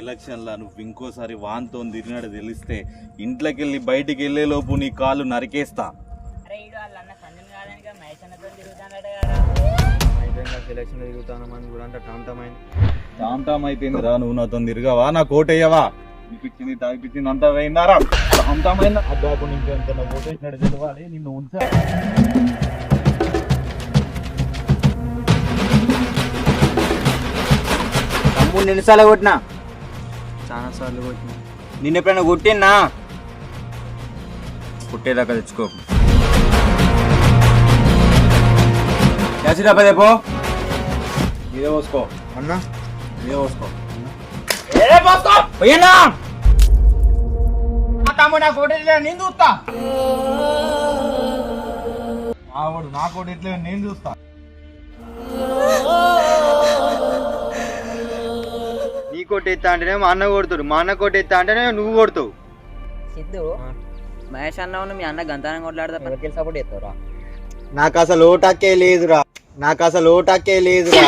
ఎలక్షన్లా నువ్వు ఇంకోసారి వాన్తో తిరిగినాడు తెలిస్తే ఇంట్లోకి వెళ్ళి బయటికి వెళ్ళే లోపు నీ కాళ్ళు నరికేస్తా. ఎలక్షన్ తిరుగుతానమని కూడా అంటే టామ్ అయిపోయింది రా. నువ్వు నాతో తిరగవా, నా కోటయ్యవా? ఇప్పించింది తాగిపించింది అంతా పోయిందారా? టామ్ అబ్బాకు ఇంకెంత ఓటేసినాడు తెలవాలి. నిన్ను ఉంచా తమ్ముడు ఎన్నిసార్లు కొట్టినా? చాలా సార్లు కొట్టినా. నిన్ను ఎప్పుడైనా కొట్టినా? కుట్టేదాకా తెచ్చుకో. పో ఇదే పోసుకో అన్నా, ఇదే పోసుకో. తమ్ముడు నాకు కొట్టేది నేను చూస్తా. మావాడు నా కోట ఎట్లే నేను చూస్తా. నీ కొట్టేస్తా అంటేనే మా అన్న కొడుతాడు, మా అన్న కొట్టేస్తా అంటేనే నువ్వు కొడతావు. సిద్ధు, మహేష్ అన్న మీ అన్న గంతానం కొట్లాడతా సపోర్ట్ చేస్తావురా? నాకు అసలు ఓటాకే లేదురా, నాకు అసలు ఓటాకే లేదురా.